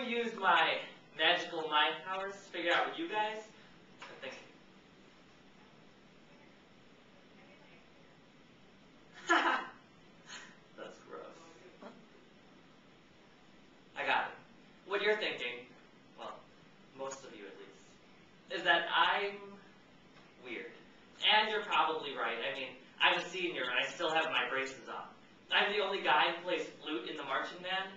use my magical mind powers to figure out what you guys are thinking. That's gross. I got it. What you're thinking, well, most of you at least, is that I'm weird. And you're probably right. I mean, I'm a senior and I still have my braces on. I'm the only guy who plays flute in the marching band,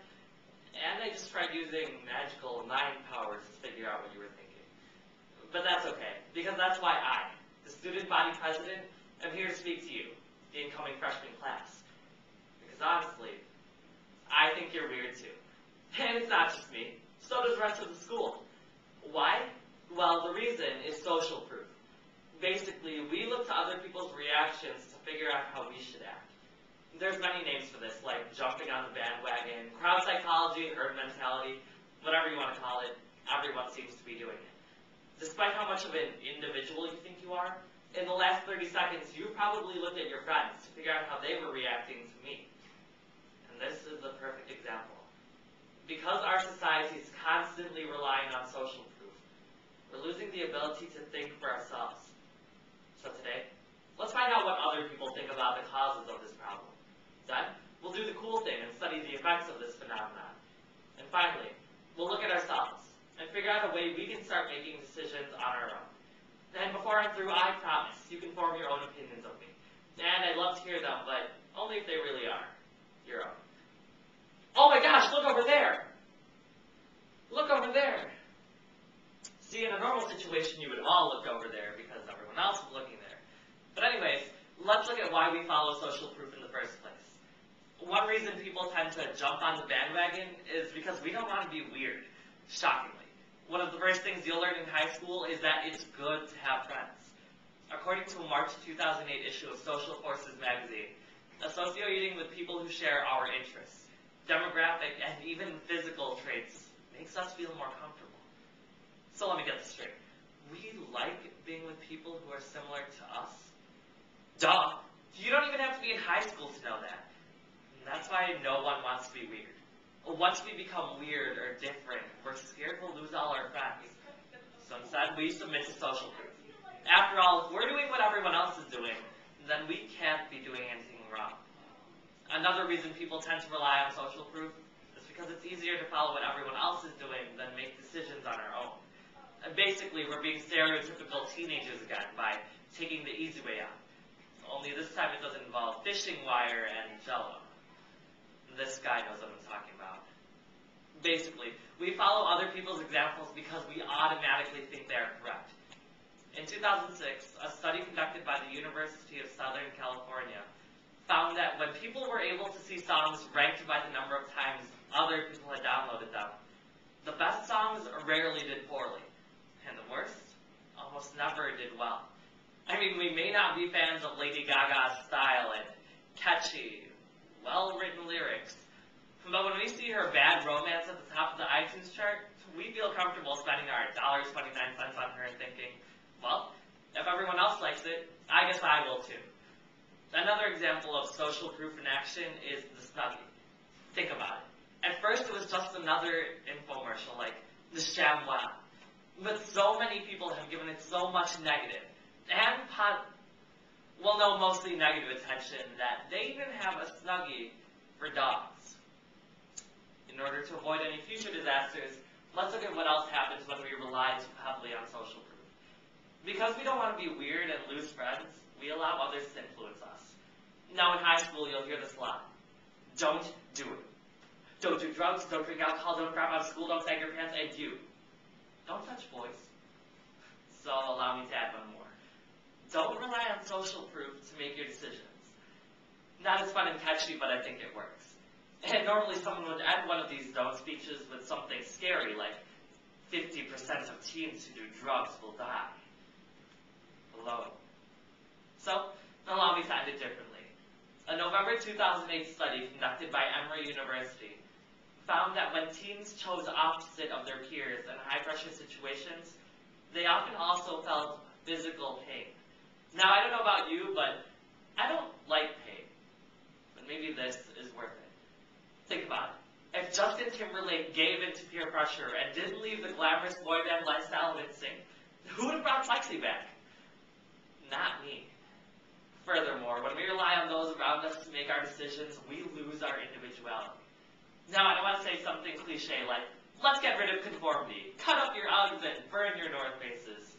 and I just tried using magical mind powers to figure out what you were thinking. But that's okay, because that's why I, the student body president, am here to speak to you, the incoming freshman class. Because honestly, I think you're weird too. And it's not just me, so does the rest of the school. Why? Well, the reason is social proof. Basically, we look to other people's reactions to figure out how we should act. There's many names for this, like jumping on the bandwagon, crowd psychology, herd mentality, whatever you want to call it, everyone seems to be doing it. Despite how much of an individual you think you are, in the last 30 seconds, you probably looked at your friends to figure out how they were reacting to me. And this is the perfect example. Because our society is constantly relying on social proof, we're losing the ability to think for ourselves. So today, let's find out what other people think about the causes of this problem. Then, we'll do the cool thing and study the effects of this phenomenon. And finally, we'll look at ourselves and figure out a way we can start making decisions on our own. And before I'm through, I promise you can form your own opinions of me. And I'd love to hear them, but only if they really are your own. Oh my gosh, look over there! Look over there! See, in a normal situation, you would all look over there because everyone else is looking there. But anyways, let's look at why we follow social proof in the first place. One reason people tend to jump on the bandwagon is because we don't want to be weird, shockingly. One of the first things you'll learn in high school is that it's good to have friends. According to a March 2008 issue of Social Forces magazine, associating with people who share our interests, demographic, and even physical traits makes us feel more comfortable. So let me get this straight. We like being with people who are similar to us? Duh! You don't even have to be in high school to know that. And that's why no one wants to be weird. Once we become weird or different, we're scared we'll lose all our friends. So instead, we submit to social proof. After all, if we're doing what everyone else is doing, then we can't be doing anything wrong. Another reason people tend to rely on social proof is because it's easier to follow what everyone else is doing than make decisions on our own. And basically, we're being stereotypical teenagers again by taking the easy way out. Only this time it doesn't involve fishing wire and Jell-O. This guy knows what I'm talking about. Basically, we follow other people's examples because we automatically think they are correct. In 2006, a study conducted by the University of Southern California found that when people were able to see songs ranked by the number of times other people had downloaded them, the best songs rarely did poorly, and the worst almost never did well. I mean, we may not be fans of Lady Gaga's style and catchy, well-written lyrics, but when we see her Bad Romance at the top of the iTunes chart, we feel comfortable spending our $1.29 on her and thinking, well, if everyone else likes it, I guess I will too. Another example of social proof in action is the Snuggie. Think about it. At first it was just another infomercial like the ShamWow, but so many people have given it so much negative and mostly negative attention that they even have a Snuggie for dogs. In order to avoid any future disasters, let's look at what else happens when we rely too heavily on social proof. Because we don't want to be weird and lose friends, we allow others to influence us. Now in high school, you'll hear this a lot. Don't do it. Don't do drugs, don't drink alcohol, don't crap out of school, don't sag your pants, and you. Don't touch boys. So allow me to add one more. Don't rely on social proof to make your decisions. Not as fun and catchy, but I think it works. And normally someone would end one of these don't speeches with something scary like 50% of teens who do drugs will die alone. So, allow me to end it differently. A November 2008 study conducted by Emory University found that when teens chose opposite of their peers in high-pressure situations, they often also felt physical pain. Now, I don't know about you, but I don't like pain. But maybe this is worth it. Think about it. If just Justin Timberlake gave in to peer pressure and didn't leave the glamorous boy band lifestyle of NSYNC, who would have brought Flexi back? Not me. Furthermore, when we rely on those around us to make our decisions, we lose our individuality. Now, I don't want to say something cliche like, let's get rid of conformity, cut up your Uggs and burn your North Faces.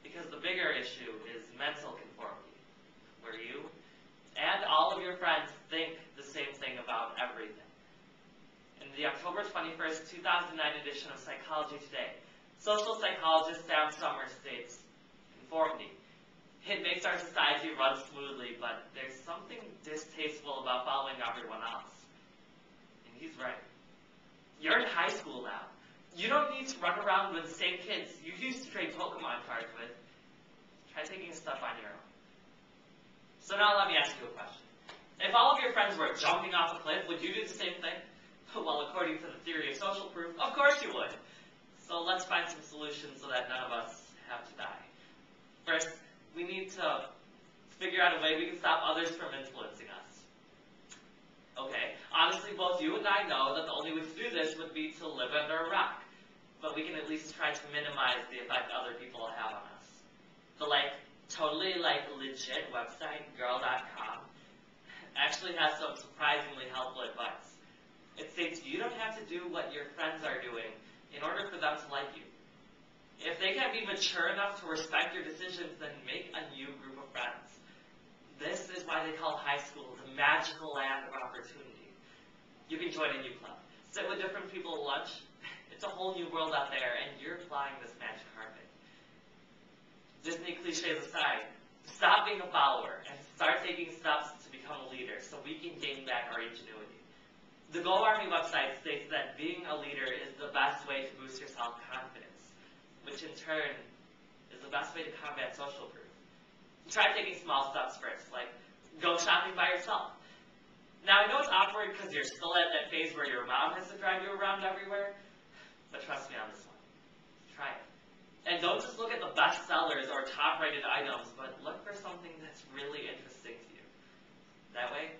Because the bigger issue is mental conformity, where you and all of your friends think the same thing about everything. In the October 21st, 2009 edition of Psychology Today, social psychologist Sam Summers states, conformity. It makes our society run smoothly, but there's something distasteful about following everyone else. And he's right. You're in high school now. You don't need to run around with the same kids you used to trade Pokemon cards with. Try taking stuff on your own. So now let me ask you a question. If all of your friends were jumping off a cliff, would you do the same thing? Well, according to the theory of social proof, of course you would. So let's find some solutions so that none of us have to die. First, we need to figure out a way we can stop others from influencing us. Okay, honestly, both you and I know that the only way to do this would be to live under a rock. But we can at least try to minimize the effect other people have on us. The totally legit website, girl.com, actually has some surprisingly helpful advice. It states you don't have to do what your friends are doing in order for them to like you. If they can't be mature enough to respect your decisions, then make a new group of friends. This is why they call high school the magical land of opportunity. You can join a new club, sit with different people at lunch. It's a whole new world out there, and you're flying this magic carpet. Disney cliches aside, stop being a follower and start taking steps to become a leader so we can gain back our ingenuity. The Go Army website states that being a leader is the best way to boost your self-confidence, which in turn is the best way to combat social proof. Try taking small steps first, like go shopping by yourself. Now, I know it's awkward because you're still at that phase where your mom has to drive you around everywhere, but trust me on this one. Try it. And don't just look at the best sellers or top-rated items, but look for something that's really interesting to you. That way,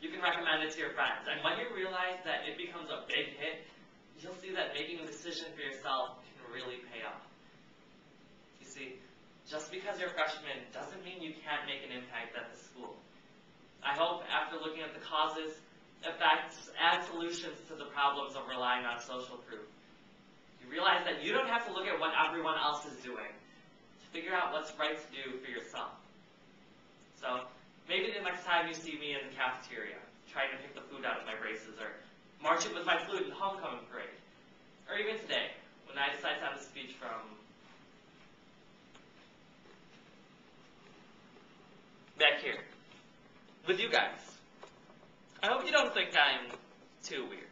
you can recommend it to your friends. And when you realize that it becomes a big hit, you'll see that making a decision for yourself can really pay off. You see, just because you're a freshman doesn't mean you can't make an impact at the school. I hope after looking at the causes, effects, and solutions to the problems of relying on social proof, you realize that you don't have to look at what everyone else is doing to figure out what's right to do for yourself. So maybe the next time you see me in the cafeteria, trying to pick the food out of my braces, or marching with my flute in the homecoming parade, or even today, when I decide to have a speech from back here, with you guys. I hope you don't think I'm too weird.